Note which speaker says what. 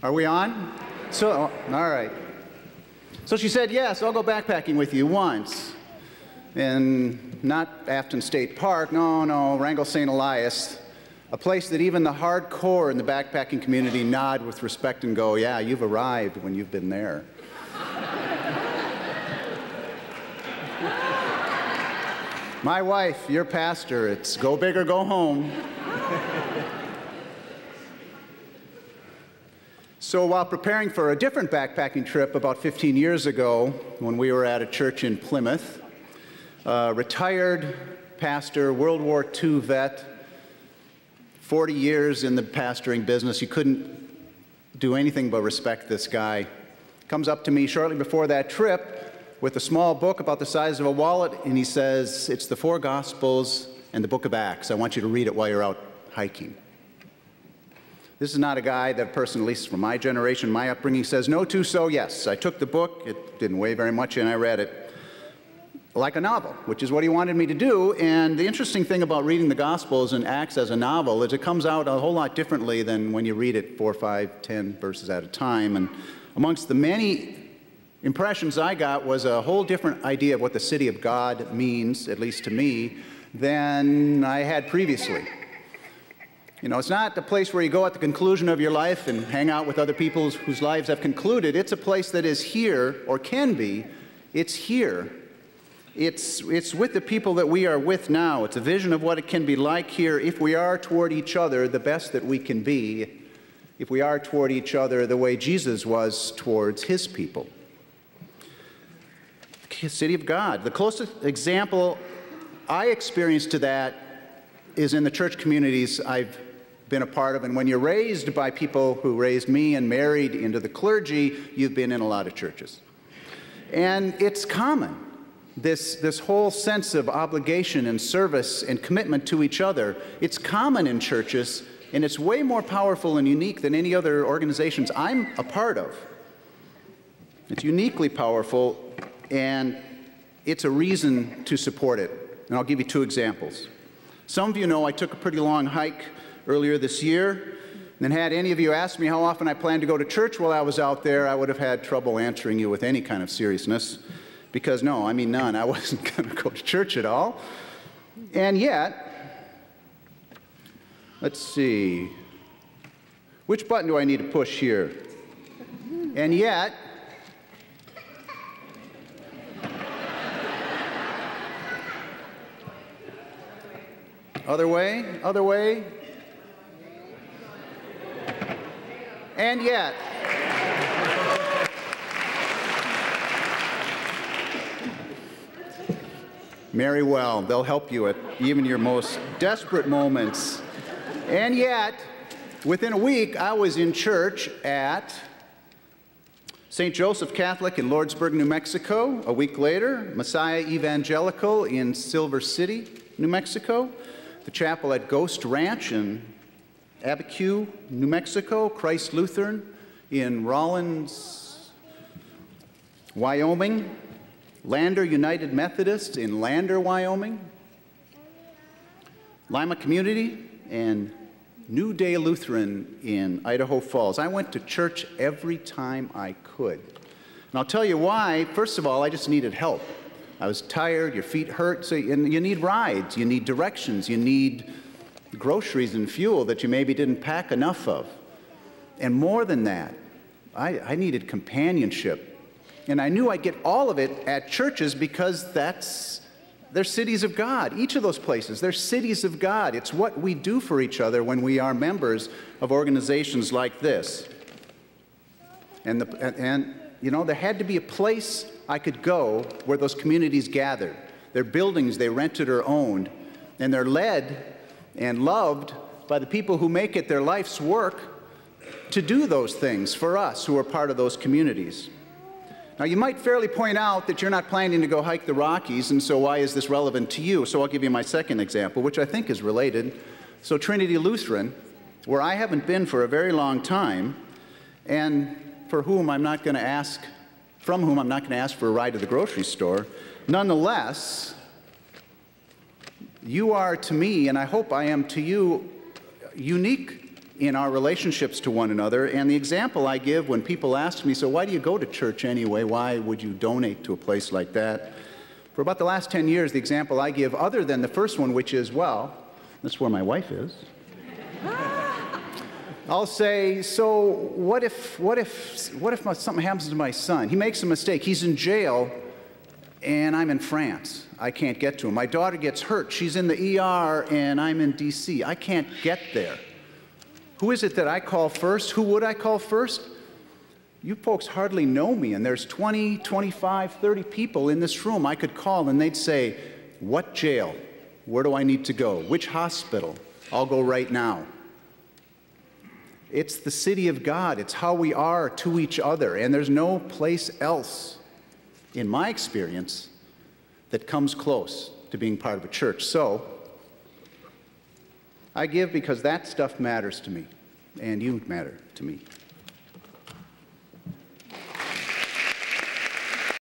Speaker 1: Are we on? So, all right. So she said, yes, I'll go backpacking with you once. And not Afton State Park, no, Wrangell St. Elias, a place that even the hardcore in the backpacking community nod with respect and go, yeah, you've arrived when you've been there. My wife, your pastor, it's go big or go home. So while preparing for a different backpacking trip about 15 years ago, when we were at a church in Plymouth, retired pastor, World War II vet, 40 years in the pastoring business, you couldn't do anything but respect this guy. Comes up to me shortly before that trip with a small book about the size of a wallet, and he says, it's the 4 Gospels and the book of Acts. I want you to read it while you're out hiking. This is not a guy that a person, at least from my generation, my upbringing, says no to, so yes. I took the book, it didn't weigh very much, and I read it like a novel, which is what he wanted me to do. And the interesting thing about reading the Gospels and Acts as a novel is it comes out a whole lot differently than when you read it 4, 5, 10 verses at a time. And amongst the many impressions I got was a whole different idea of what the city of God means, at least to me, than I had previously. You know, it's not the place where you go at the conclusion of your life and hang out with other people whose lives have concluded. It's a place that is here, or can be. It's here. It's with the people that we are with now. It's a vision of what it can be like here if we are toward each other the best that we can be, if we are toward each other the way Jesus was towards his people. The city of God. The closest example I experienced to that is in the church communities I've been a part of. And when you're raised by people who raised me and married into the clergy, you've been in a lot of churches. And it's common, this whole sense of obligation and service and commitment to each other. It's common in churches, and it's way more powerful and unique than any other organizations I'm a part of. It's uniquely powerful, and it's a reason to support it. And I'll give you 2 examples. Some of you know I took a pretty long hike earlier this year, and had any of you asked me how often I planned to go to church while I was out there, I would have had trouble answering you with any kind of seriousness, because no, I mean none. I wasn't going to go to church at all. And yet, let's see, which button do I need to push here? And yet, other way, and yet, marry well, they'll help you at even your most desperate moments. And yet, within a week, I was in church at St. Joseph Catholic in Lordsburg, New Mexico. A week later, Messiah Evangelical in Silver City, New Mexico. The chapel at Ghost Ranch in Abiquiu, New Mexico. Christ Lutheran in Rawlins, Wyoming. Lander United Methodist in Lander, Wyoming. Lima Community and New Day Lutheran in Idaho Falls. I went to church every time I could. And I'll tell you why. First of all, I just needed help. I was tired, your feet hurt, and you need rides, you need directions, you need groceries and fuel that you maybe didn't pack enough of. And more than that, I needed companionship. And I knew I'd get all of it at churches because they're cities of God. Each of those places, they're cities of God. It's what we do for each other when we are members of organizations like this. And you know, there had to be a place I could go where those communities gathered. They're buildings they rented or owned, and they're led and loved by the people who make it their life's work to do those things for us who are part of those communities. Now, you might fairly point out that you're not planning to go hike the Rockies, and so why is this relevant to you? So I'll give you my second example, which I think is related. So Trinity Lutheran, where I haven't been for a very long time, and from whom I'm not going to ask for a ride to the grocery store, nonetheless, you are to me, and I hope I am to you, unique in our relationships to one another. And the example I give when people ask me, so why do you go to church anyway? Why would you donate to a place like that? For about the last 10 years, the example I give, other than the first one, which is, well, that's where my wife is. I'll say, so what if something happens to my son? He makes a mistake. He's in jail, and I'm in France. I can't get to him. My daughter gets hurt. She's in the ER, and I'm in D.C. I can't get there. Who is it that I call first? Who would I call first? You folks hardly know me, and there's 20, 25, 30 people in this room I could call, and they'd say, what jail? Where do I need to go? Which hospital? I'll go right now. It's the city of God. It's how we are to each other, and there's no place else, in my experience, that comes close to being part of a church. So, I give because that stuff matters to me, and you matter to me.